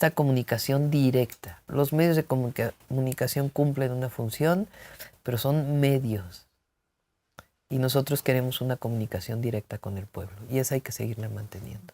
esta comunicación directa. Los medios de comunicación cumplen una función, pero son medios. Y nosotros queremos una comunicación directa con el pueblo, y esa hay que seguirla manteniendo.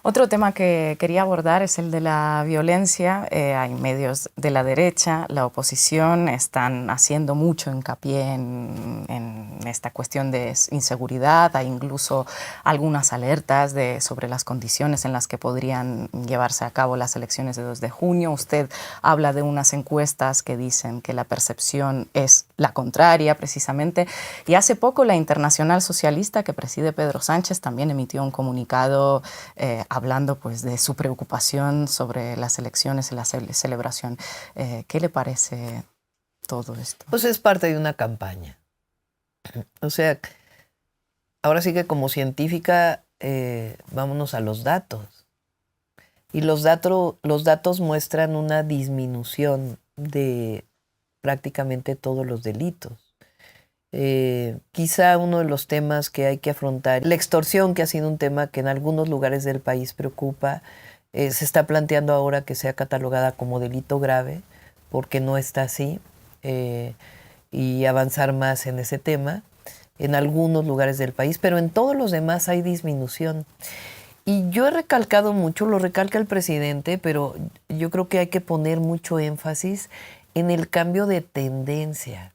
Otro tema que quería abordar es el de la violencia. Hay medios de la derecha, la oposición, están haciendo mucho hincapié en esta cuestión de inseguridad. Hay incluso algunas alertas sobre las condiciones en las que podrían llevarse a cabo las elecciones de 2 de junio. Usted habla de unas encuestas que dicen que la percepción es la contraria, precisamente. Y hace poco la Internacional Socialista, que preside Pedro Sánchez, también emitió un comunicado hablando pues de su preocupación sobre las elecciones y la celebración. ¿Qué le parece todo esto? Pues es parte de una campaña. O sea, ahora sí que como científica, vámonos a los datos. Y los datos muestran una disminución de prácticamente todos los delitos. Quizá uno de los temas que hay que afrontar, la extorsión, que ha sido un tema que en algunos lugares del país preocupa, se está planteando ahora que sea catalogada como delito grave, porque no está así, y avanzar más en ese tema en algunos lugares del país, pero en todos los demás hay disminución. Y yo he recalcado mucho, lo recalca el presidente, pero yo creo que hay que poner mucho énfasis en el cambio de tendencia.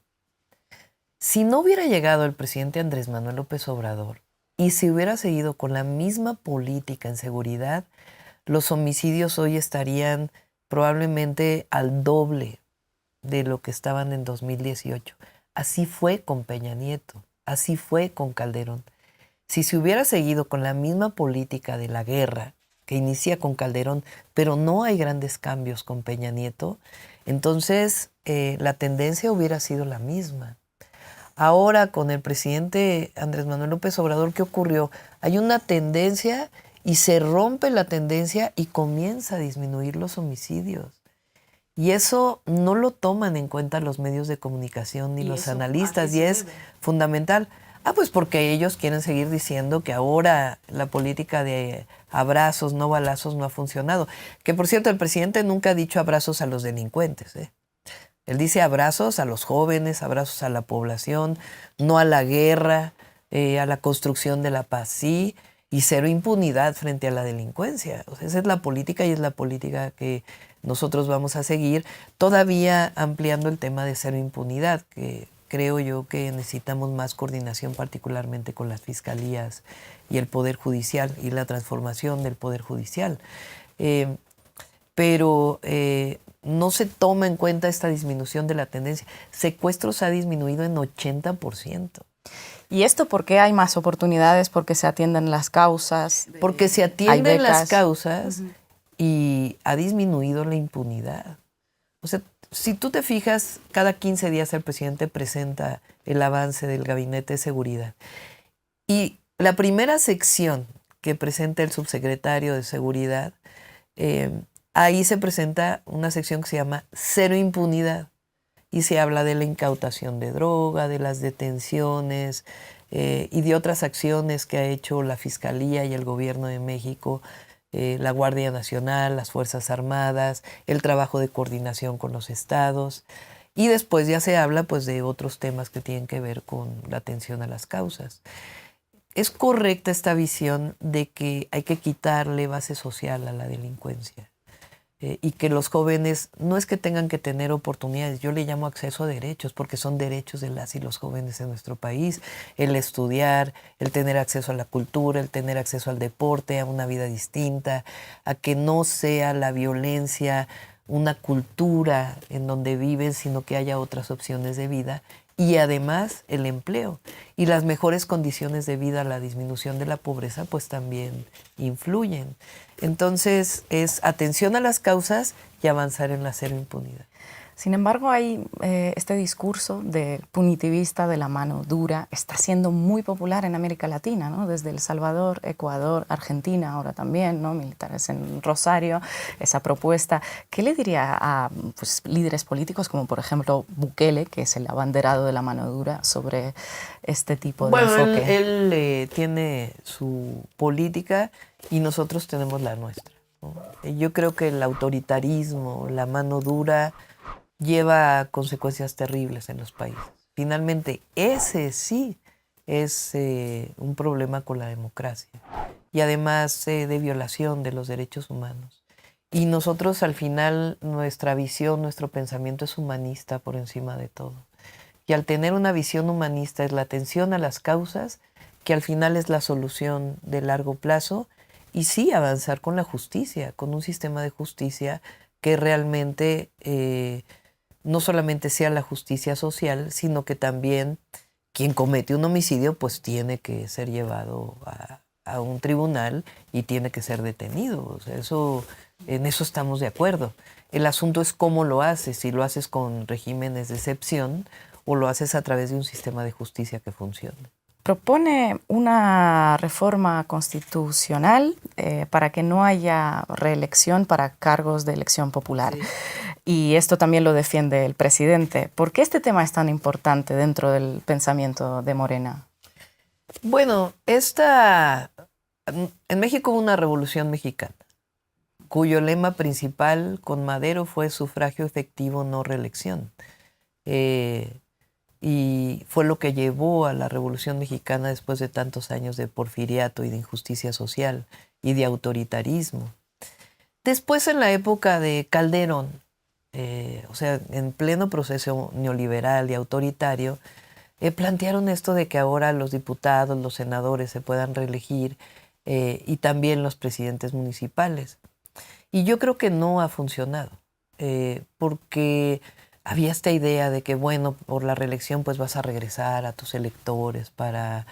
Si no hubiera llegado el presidente Andrés Manuel López Obrador y si hubiera seguido con la misma política en seguridad, los homicidios hoy estarían probablemente al doble de lo que estaban en 2018. Así fue con Peña Nieto, así fue con Calderón. Si se hubiera seguido con la misma política de la guerra que inicia con Calderón, pero no hay grandes cambios con Peña Nieto, entonces la tendencia hubiera sido la misma. Ahora, con el presidente Andrés Manuel López Obrador, ¿qué ocurrió? Hay una tendencia y se rompe la tendencia y comienza a disminuir los homicidios. Y eso no lo toman en cuenta los medios de comunicación ni los analistas, y es fundamental. Pues porque ellos quieren seguir diciendo que ahora la política de abrazos, no balazos, no ha funcionado. Que, por cierto, el presidente nunca ha dicho abrazos a los delincuentes, Él dice abrazos a los jóvenes, abrazos a la población, no a la guerra, a la construcción de la paz, sí, y cero impunidad frente a la delincuencia. O sea, esa es la política y es la política que nosotros vamos a seguir, todavía ampliando el tema de cero impunidad, que creo yo que necesitamos más coordinación, particularmente con las fiscalías y el Poder Judicial y la transformación del Poder Judicial. Pero no se toma en cuenta esta disminución de la tendencia. Secuestros ha disminuido en 80%. ¿Y esto por qué hay más oportunidades? ¿Porque se atienden las causas? Porque se atienden las causas y ha disminuido la impunidad. O sea, si tú te fijas, cada 15 días el presidente presenta el avance del Gabinete de Seguridad. Y la primera sección que presenta el subsecretario de Seguridad, ahí se presenta una sección que se llama Cero Impunidad y se habla de la incautación de droga, de las detenciones y de otras acciones que ha hecho la Fiscalía y el Gobierno de México, la Guardia Nacional, las Fuerzas Armadas, el trabajo de coordinación con los estados. Y después ya se habla pues de otros temas que tienen que ver con la atención a las causas. Es correcta esta visión de que hay que quitarle base social a la delincuencia. Y que los jóvenes no es que tengan que tener oportunidades, yo le llamo acceso a derechos, porque son derechos de las y los jóvenes en nuestro país, el estudiar, el tener acceso a la cultura, el tener acceso al deporte, a una vida distinta, a que no sea la violencia una cultura en donde viven, sino que haya otras opciones de vida. Y además el empleo y las mejores condiciones de vida, la disminución de la pobreza, pues también influyen. Entonces es atención a las causas y avanzar en la cero impunidad. Sin embargo, hay este discurso de punitivista de la mano dura, está siendo muy popular en América Latina, ¿no? Desde El Salvador, Ecuador, Argentina, ahora también, ¿no? Militares en Rosario, esa propuesta. ¿Qué le diría a líderes políticos como, por ejemplo, Bukele, que es el abanderado de la mano dura, sobre este tipo de enfoque? Él tiene su política y nosotros tenemos la nuestra. ¿no? Yo creo que el autoritarismo, la mano dura, lleva consecuencias terribles en los países. Finalmente, ese sí es un problema con la democracia y además de violación de los derechos humanos. Y nosotros al final, nuestra visión, nuestro pensamiento es humanista por encima de todo. Y al tener una visión humanista es la atención a las causas, que al final es la solución de largo plazo, y sí avanzar con la justicia, con un sistema de justicia que realmente no solamente sea la justicia social, sino que también quien comete un homicidio pues tiene que ser llevado a un tribunal y tiene que ser detenido. O sea, en eso estamos de acuerdo. El asunto es cómo lo haces, si lo haces con regímenes de excepción o lo haces a través de un sistema de justicia que funcione. Propone una reforma constitucional para que no haya reelección para cargos de elección popular. Sí. Y esto también lo defiende el presidente. ¿Por qué este tema es tan importante dentro del pensamiento de Morena? Bueno, en México hubo una revolución mexicana, cuyo lema principal con Madero fue sufragio efectivo, no reelección. Y fue lo que llevó a la Revolución Mexicana después de tantos años de porfiriato y de injusticia social y de autoritarismo. Después, en la época de Calderón, o sea, en pleno proceso neoliberal y autoritario, plantearon esto de que ahora los diputados, los senadores se puedan reelegir y también los presidentes municipales. Y yo creo que no ha funcionado, porque había esta idea de que, bueno, por la reelección pues vas a regresar a tus electores para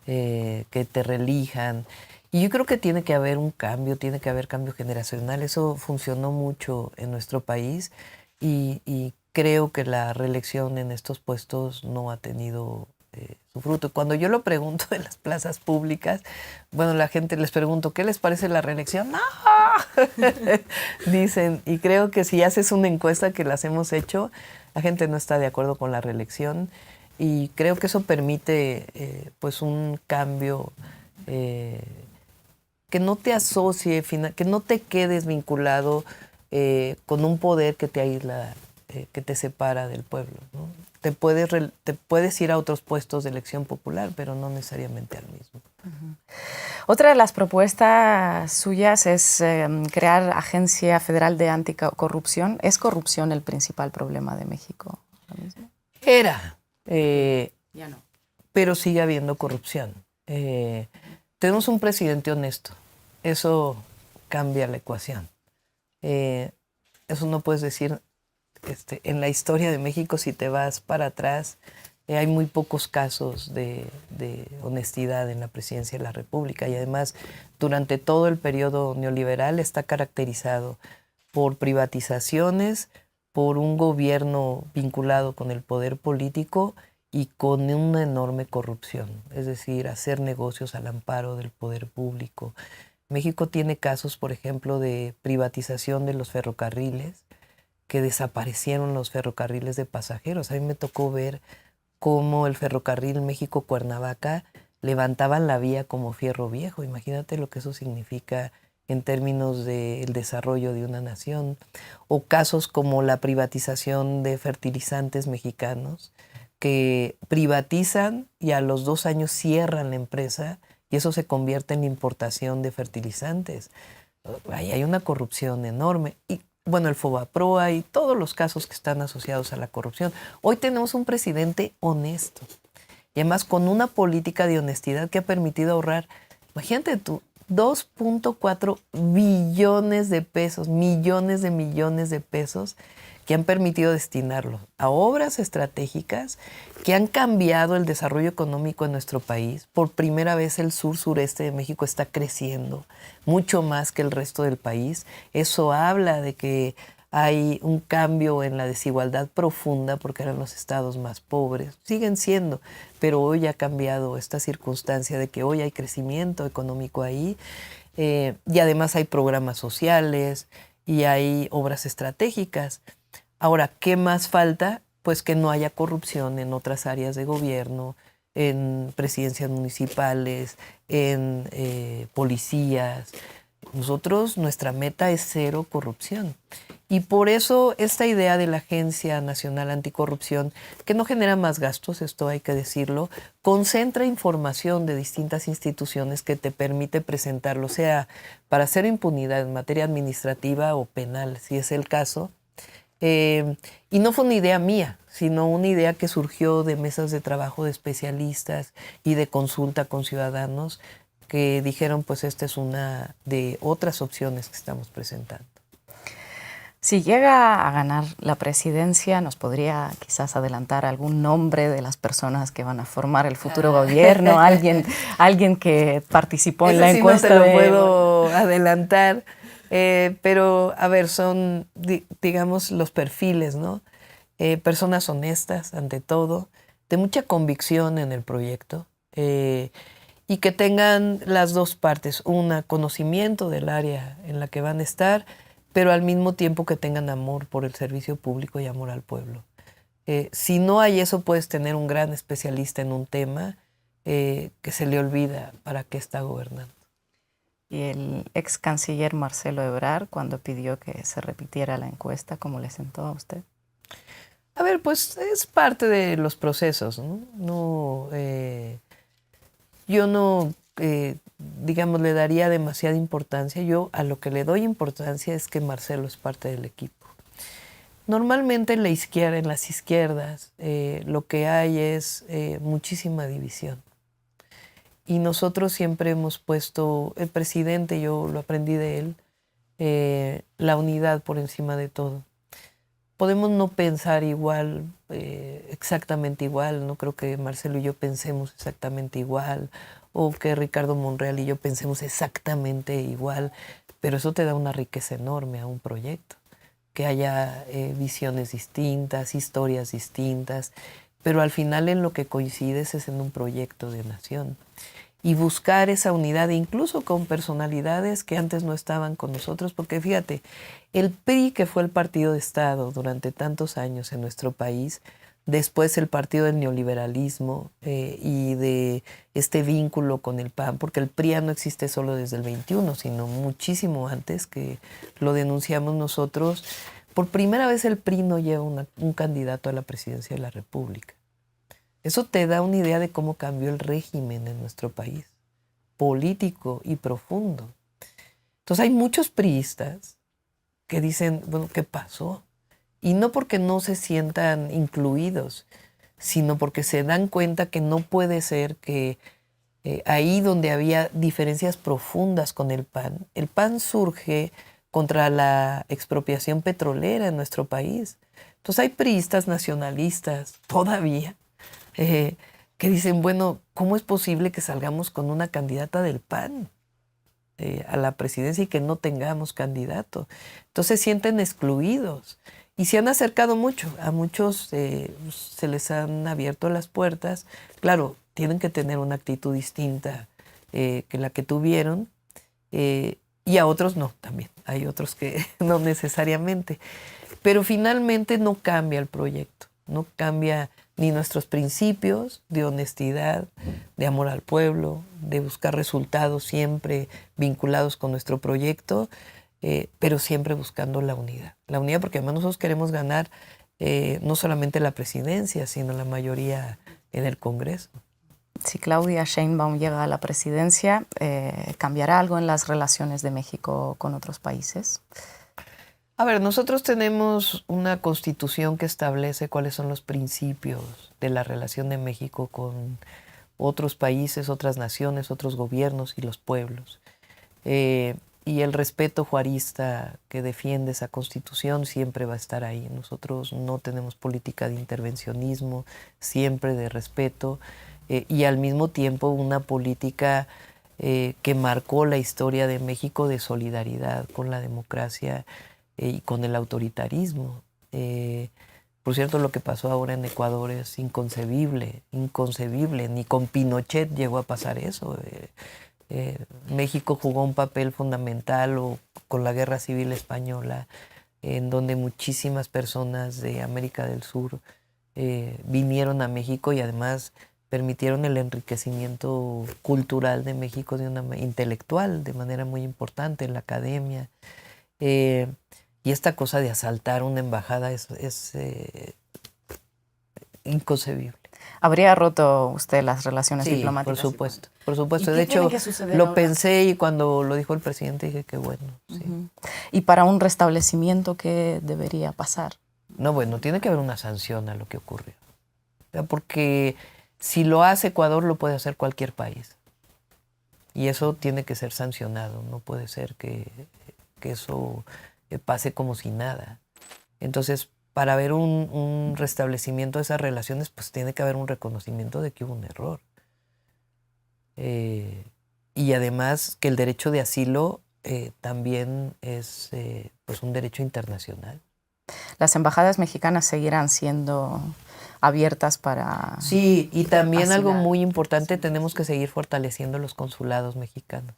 que te reelijan. Y yo creo que tiene que haber un cambio, tiene que haber cambio generacional. Eso funcionó mucho en nuestro país y creo que la reelección en estos puestos no ha tenido su fruto. Cuando yo lo pregunto en las plazas públicas, bueno, la gente les pregunto, ¿qué les parece la reelección? ¡No! Dicen, y creo que si haces una encuesta que las hemos hecho, la gente no está de acuerdo con la reelección y creo que eso permite pues un cambio que no te asocie, que no te quedes vinculado con un poder que te aísla, que te separa del pueblo, ¿no? Te puedes ir a otros puestos de elección popular, pero no necesariamente al mismo. Uh-huh. Otra de las propuestas suyas es crear Agencia Federal de Anticorrupción. ¿Es corrupción el principal problema de México ahora mismo? Era. Ya no. Pero sigue habiendo corrupción. Tenemos un presidente honesto. Eso cambia la ecuación. Eso no puedes decir en la historia de México, si te vas para atrás, hay muy pocos casos de honestidad en la presidencia de la República y además durante todo el periodo neoliberal está caracterizado por privatizaciones, por un gobierno vinculado con el poder político y con una enorme corrupción, es decir, hacer negocios al amparo del poder público. México tiene casos, por ejemplo, de privatización de los ferrocarriles, que desaparecieron los ferrocarriles de pasajeros. A mí me tocó ver cómo el ferrocarril México-Cuernavaca levantaban la vía como fierro viejo. Imagínate lo que eso significa en términos del desarrollo de una nación. O casos como la privatización de fertilizantes mexicanos, que privatizan y a los 2 años cierran la empresa y eso se convierte en importación de fertilizantes. Ahí hay una corrupción enorme. Y bueno, el Fobaproa y todos los casos que están asociados a la corrupción. Hoy tenemos un presidente honesto y además con una política de honestidad que ha permitido ahorrar, imagínate tú, 2.4 billones de pesos, millones de pesos que han permitido destinarlos a obras estratégicas que han cambiado el desarrollo económico en nuestro país. Por primera vez el sur-sureste de México está creciendo mucho más que el resto del país. Eso habla de que hay un cambio en la desigualdad profunda porque eran los estados más pobres. Siguen siendo, pero hoy ha cambiado esta circunstancia de que hoy hay crecimiento económico ahí y además hay programas sociales y hay obras estratégicas. Ahora, ¿qué más falta? Pues que no haya corrupción en otras áreas de gobierno, en presidencias municipales, en policías. Nosotros, nuestra meta es cero corrupción. Y por eso esta idea de la Agencia Nacional Anticorrupción, que no genera más gastos, esto hay que decirlo, concentra información de distintas instituciones que te permite presentarlo, sea para hacer impunidad en materia administrativa o penal, si es el caso. Y no fue una idea mía, sino una idea que surgió de mesas de trabajo de especialistas y de consulta con ciudadanos que dijeron, pues esta es una de otras opciones que estamos presentando. Si llega a ganar la presidencia, ¿nos podría quizás adelantar algún nombre de las personas que van a formar el futuro gobierno? ¿Alguien que participó en la encuesta? No te lo puedo adelantar, pero a ver, son, digamos, los perfiles, ¿no? Personas honestas, ante todo, de mucha convicción en el proyecto, y que tengan las dos partes, una, conocimiento del área en la que van a estar, pero al mismo tiempo que tengan amor por el servicio público y amor al pueblo. Si no hay eso, puedes tener un gran especialista en un tema que se le olvida para qué está gobernando. Y el ex canciller Marcelo Ebrard, cuando pidió que se repitiera la encuesta, ¿cómo le sentó a usted? A ver, pues es parte de los procesos, ¿no? Yo no, digamos, le daría demasiada importancia. Yo a lo que le doy importancia es que Marcelo es parte del equipo. Normalmente en la izquierda, en las izquierdas, lo que hay es muchísima división. Y nosotros siempre hemos puesto, el presidente, yo lo aprendí de él, la unidad por encima de todo. Podemos no pensar igual, exactamente igual, no creo que Marcelo y yo pensemos exactamente igual, o que Ricardo Monreal y yo pensemos exactamente igual, pero eso te da una riqueza enorme a un proyecto, que haya visiones distintas, historias distintas, pero al final en lo que coincides es en un proyecto de nación. Y buscar esa unidad, incluso con personalidades que antes no estaban con nosotros, porque fíjate, el PRI, que fue el partido de Estado durante tantos años en nuestro país, después el partido del neoliberalismo y de este vínculo con el PAN, porque el PRI no existe solo desde el 21, sino muchísimo antes, que lo denunciamos nosotros. Por primera vez el PRI no lleva un candidato a la presidencia de la República. Eso te da una idea de cómo cambió el régimen en nuestro país, político y profundo. Entonces hay muchos priistas que dicen, bueno, ¿qué pasó? Y no porque no se sientan incluidos, sino porque se dan cuenta que no puede ser que ahí donde había diferencias profundas con el PAN surge contra la expropiación petrolera en nuestro país. Entonces hay priistas nacionalistas todavía, que dicen, bueno, ¿cómo es posible que salgamos con una candidata del PAN a la presidencia y que no tengamos candidato? Entonces se sienten excluidos y se han acercado mucho. A muchos se les han abierto las puertas. Claro, tienen que tener una actitud distinta que la que tuvieron, y a otros no, también. Hay otros que no necesariamente. Pero finalmente no cambia el proyecto, no cambia ni nuestros principios de honestidad, de amor al pueblo, de buscar resultados siempre vinculados con nuestro proyecto, pero siempre buscando la unidad. La unidad porque además nosotros queremos ganar no solamente la presidencia, sino la mayoría en el Congreso. Si Claudia Sheinbaum llega a la presidencia, ¿cambiará algo en las relaciones de México con otros países? A ver, nosotros tenemos una constitución que establece cuáles son los principios de la relación de México con otros países, otras naciones, otros gobiernos y los pueblos. Y el respeto juarista que defiende esa constitución siempre va a estar ahí. Nosotros no tenemos política de intervencionismo, siempre de respeto, y al mismo tiempo una política que marcó la historia de México de solidaridad con la democracia y con el autoritarismo. Por cierto, lo que pasó ahora en Ecuador es inconcebible, inconcebible. Ni con Pinochet llegó a pasar eso. México jugó un papel fundamental con la Guerra Civil Española, en donde muchísimas personas de América del Sur vinieron a México y además permitieron el enriquecimiento cultural de México intelectual de manera muy importante en la academia. Y esta cosa de asaltar una embajada es inconcebible. ¿Habría roto usted las relaciones Sí, diplomáticas? por supuesto, por supuesto. ¿Y De qué tiene hecho, que suceder lo ahora? pensé y cuando lo dijo el presidente dije que bueno, sí. ¿Y para un restablecimiento qué debería pasar? No, bueno, tiene que haber una sanción a lo que ocurrió. Porque si lo hace Ecuador, lo puede hacer cualquier país. Y eso tiene que ser sancionado. No puede ser que eso pase como si nada. Entonces, para haber un restablecimiento de esas relaciones, pues tiene que haber un reconocimiento de que hubo un error. Y además que el derecho de asilo también es pues un derecho internacional. ¿Las embajadas mexicanas seguirán siendo abiertas para...? Sí, y también algo asilar? muy importante, tenemos que seguir fortaleciendo los consulados mexicanos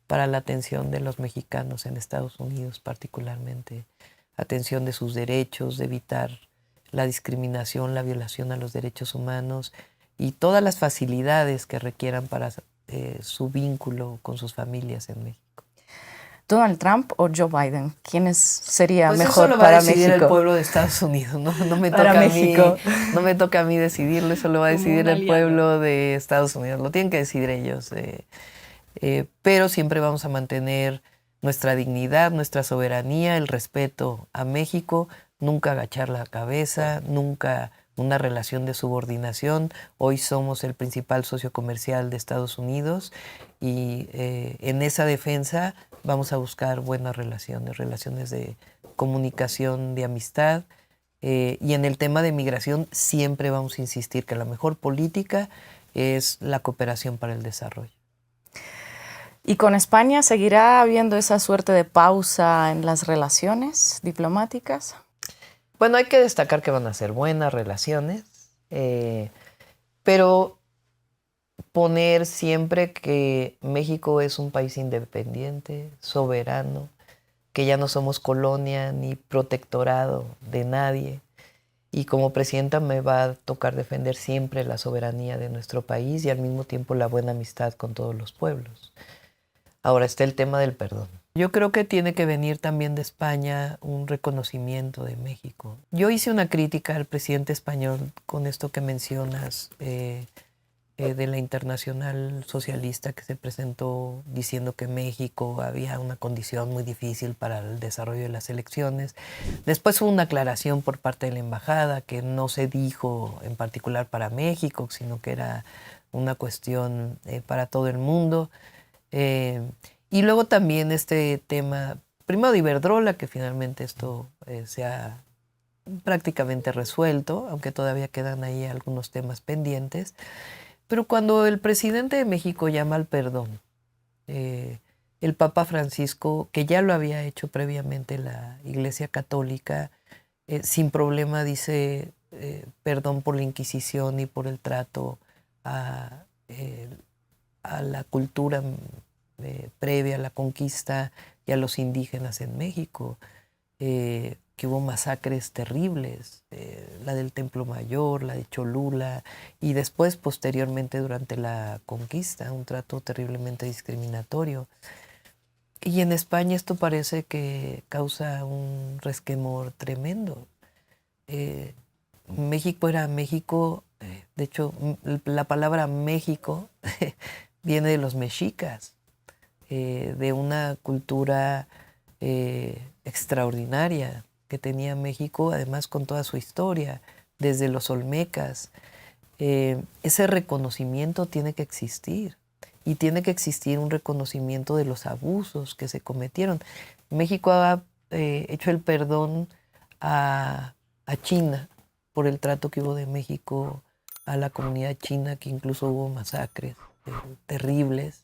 para la atención de los mexicanos en Estados Unidos particularmente, atención de sus derechos, de evitar la discriminación, la violación a los derechos humanos y todas las facilidades que requieran para su vínculo con sus familias en México. ¿Donald Trump o Joe Biden? ¿Quién sería Pues mejor eso lo va a para decidir México? el pueblo de Estados Unidos, no me Para toca México. no me toca a mí decidirlo, eso lo va a Como decidir un el aliado. pueblo de Estados Unidos, lo tienen que decidir ellos. Pero siempre vamos a mantener nuestra dignidad, nuestra soberanía, el respeto a México, nunca agachar la cabeza, nunca una relación de subordinación. Hoy somos el principal socio comercial de Estados Unidos y en esa defensa vamos a buscar buenas relaciones de comunicación, de amistad. Y en el tema de migración siempre vamos a insistir que la mejor política es la cooperación para el desarrollo. ¿Y con España seguirá habiendo esa suerte de pausa en las relaciones diplomáticas? Bueno, hay que destacar que van a ser buenas relaciones, pero poner siempre que México es un país independiente, soberano, que ya no somos colonia ni protectorado de nadie. Y como presidenta me va a tocar defender siempre la soberanía de nuestro país y al mismo tiempo la buena amistad con todos los pueblos. Ahora está el tema del perdón. Yo creo que tiene que venir también de España un reconocimiento de México. Yo hice una crítica al presidente español con esto que mencionas de la Internacional Socialista que se presentó diciendo que México había una condición muy difícil para el desarrollo de las elecciones. Después hubo una aclaración por parte de la embajada que no se dijo en particular para México, sino que era una cuestión para todo el mundo. Y luego también este tema, primero de Iberdrola, que finalmente esto se ha prácticamente resuelto, aunque todavía quedan ahí algunos temas pendientes. Pero cuando el presidente de México llama al perdón, el Papa Francisco, que ya lo había hecho previamente la Iglesia Católica, sin problema dice perdón por la Inquisición y por el trato a la cultura previa a la conquista y a los indígenas en México, que hubo masacres terribles, la del Templo Mayor, la de Cholula, y después, posteriormente, durante la conquista, un trato terriblemente discriminatorio. Y en España esto parece que causa un resquemor tremendo. México era México, de hecho, la palabra México viene de los mexicas, de una cultura extraordinaria que tenía México, además con toda su historia, desde los olmecas. Ese reconocimiento tiene que existir y tiene que existir un reconocimiento de los abusos que se cometieron. México ha hecho el perdón a China por el trato que hubo de México a la comunidad china, que incluso hubo masacres terribles.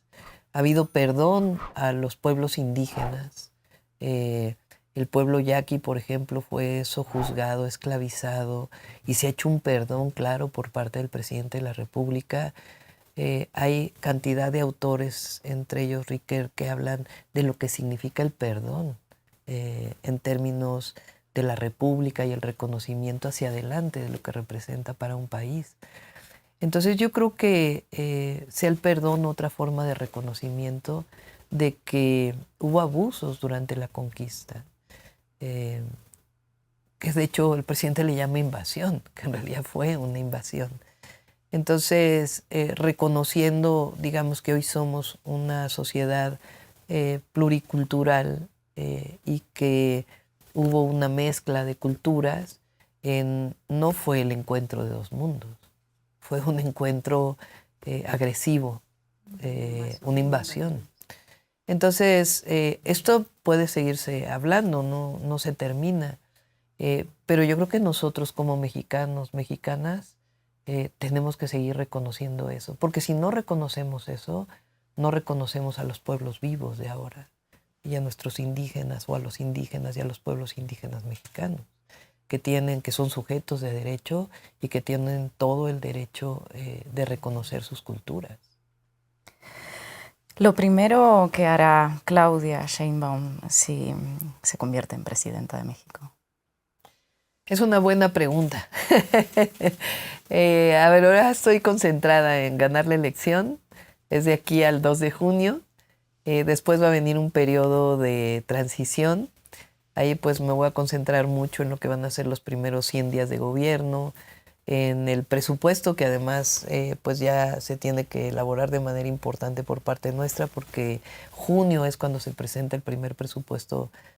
Ha habido perdón a los pueblos indígenas. El pueblo yaqui, por ejemplo, fue sojuzgado, esclavizado, y se ha hecho un perdón claro por parte del presidente de la República. Hay cantidad de autores, entre ellos Riquer, que hablan de lo que significa el perdón en términos de la República y el reconocimiento hacia adelante de lo que representa para un país. Entonces yo creo que sea el perdón otra forma de reconocimiento de que hubo abusos durante la conquista, que de hecho el presidente le llama invasión, que en realidad fue una invasión. Entonces, reconociendo, digamos, que hoy somos una sociedad pluricultural y que hubo una mezcla de culturas, no fue el encuentro de dos mundos, fue un encuentro agresivo, una invasión. Entonces, esto puede seguirse hablando, no se termina, pero yo creo que nosotros como mexicanos, mexicanas, tenemos que seguir reconociendo eso, porque si no reconocemos eso, no reconocemos a los pueblos vivos de ahora, y a nuestros indígenas, o a los indígenas y a los pueblos indígenas mexicanos, que son sujetos de derecho y que tienen todo el derecho de reconocer sus culturas. Lo primero que hará Claudia Sheinbaum si se convierte en presidenta de México. Es una buena pregunta. A ver, ahora estoy concentrada en ganar la elección. Es de aquí al 2 de junio. Después va a venir un periodo de transición. Ahí pues me voy a concentrar mucho en lo que van a ser los primeros 100 días de gobierno, en el presupuesto que además pues ya se tiene que elaborar de manera importante por parte nuestra, porque junio es cuando se presenta el primer presupuesto